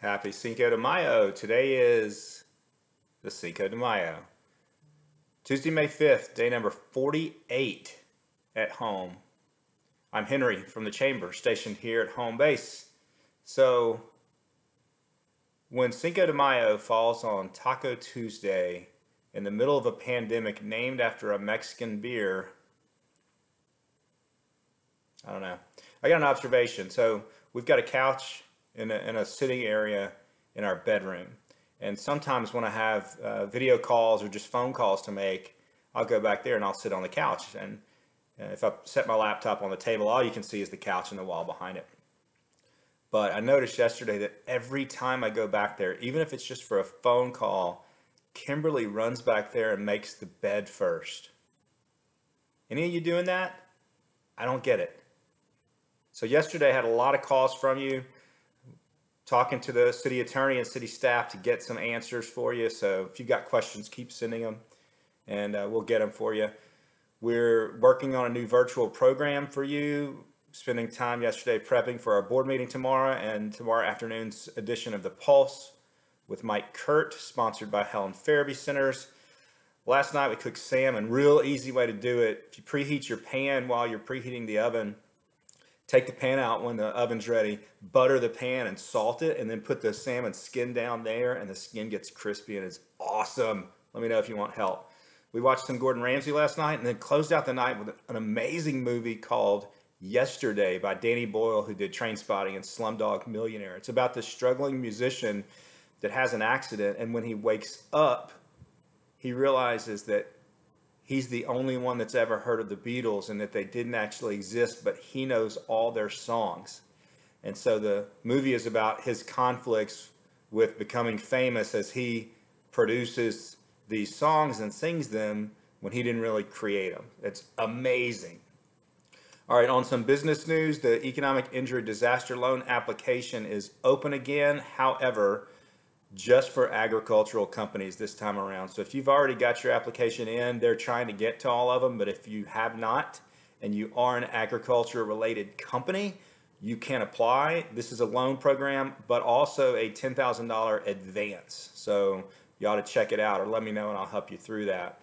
Happy Cinco de Mayo. Today is the Cinco de Mayo. Tuesday, May 5th, day number 48 at home. I'm Henry from the Chamber, stationed here at home base. So, when Cinco de Mayo falls on Taco Tuesday in the middle of a pandemic named after a Mexican beer, I don't know. I got an observation. So, we've got a couch in a sitting area in our bedroom. And sometimes when I have video calls or just phone calls to make, I'll go back there and I'll sit on the couch. And if I set my laptop on the table, all you can see is the couch and the wall behind it. But I noticed yesterday that every time I go back there, even if it's just for a phone call, Kimberly runs back there and makes the bed first. Any of you doing that? I don't get it. So yesterday I had a lot of calls from you, talking to the city attorney and city staff to get some answers for you. So if you've got questions, keep sending them and we'll get them for you. We're working on a new virtual program for you, spending time yesterday prepping for our board meeting tomorrow and tomorrow afternoon's edition of The Pulse with Mike Kurt, sponsored by Helen Farabee Centers. Last night we cooked salmon. Real easy way to do it. If you preheat your pan while you're preheating the oven, take the pan out when the oven's ready, butter the pan and salt it, and then put the salmon skin down there, and the skin gets crispy and it's awesome. Let me know if you want help. We watched some Gordon Ramsay last night and then closed out the night with an amazing movie called Yesterday by Danny Boyle, who did Trainspotting and Slumdog Millionaire. It's about this struggling musician that has an accident, and when he wakes up, he realizes that he's the only one that's ever heard of the Beatles and that they didn't actually exist, but he knows all their songs. And so the movie is about his conflicts with becoming famous as he produces these songs and sings them when he didn't really create them. It's amazing. All right, on some business news, the Economic Injury Disaster Loan application is open again. However, just for agricultural companies this time around. So if you've already got your application in, they're trying to get to all of them. But if you have not, and you are an agriculture related company, you can apply. This is a loan program, but also a $10,000 advance. So you ought to check it out or let me know and I'll help you through that.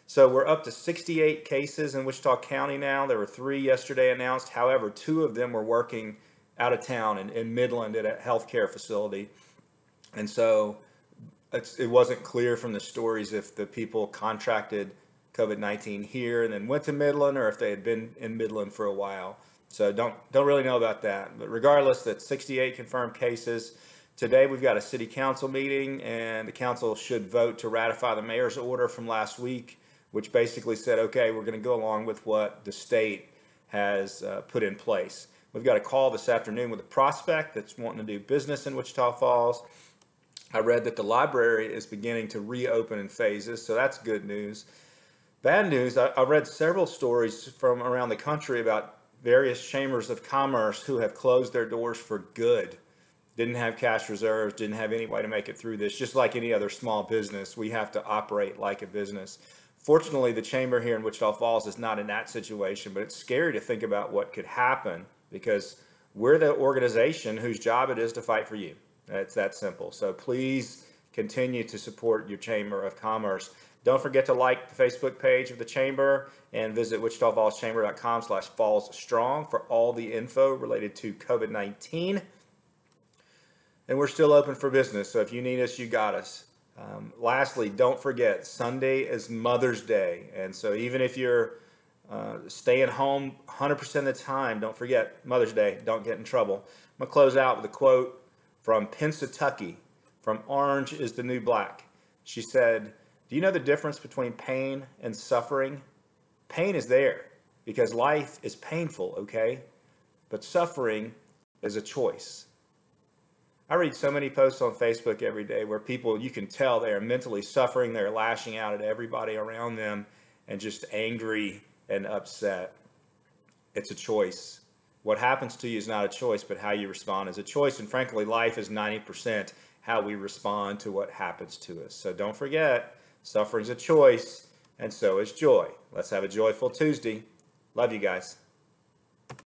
So we're up to 68 cases in Wichita County now. There were 3 yesterday announced. However, 2 of them were working out of town in Midland at a healthcare facility. And so it wasn't clear from the stories if the people contracted COVID-19 here and then went to Midland or if they had been in Midland for a while. So don't really know about that. But regardless, that's 68 confirmed cases. Today we've got a city council meeting and the council should vote to ratify the mayor's order from last week, which basically said, okay, we're going to go along with what the state has put in place. We've got a call this afternoon with a prospect that's wanting to do business in Wichita Falls. I read that the library is beginning to reopen in phases, so that's good news. Bad news, I read several stories from around the country about various chambers of commerce who have closed their doors for good. Didn't have cash reserves, didn't have any way to make it through this. Just like any other small business, we have to operate like a business. Fortunately, the chamber here in Wichita Falls is not in that situation, but it's scary to think about what could happen because we're the organization whose job it is to fight for you. It's that simple. So please continue to support your Chamber of Commerce. Don't forget to like the Facebook page of the Chamber and visit wichitafallschamber.com/fallsstrong for all the info related to COVID-19. And we're still open for business, so if you need us, you got us. Lastly, don't forget, Sunday is Mother's Day. And so even if you're staying home 100% of the time, don't forget Mother's Day. Don't get in trouble. I'm going to close out with a quote from Pennsatucky, from Orange is the New Black. She said, do you know the difference between pain and suffering? Pain is there because life is painful, okay? But suffering is a choice. I read so many posts on Facebook every day where people, you can tell they are mentally suffering, they're lashing out at everybody around them and just angry and upset. It's a choice. What happens to you is not a choice, but how you respond is a choice. And frankly, life is 90% how we respond to what happens to us. So don't forget, suffering's a choice, and so is joy. Let's have a joyful Tuesday. Love you guys.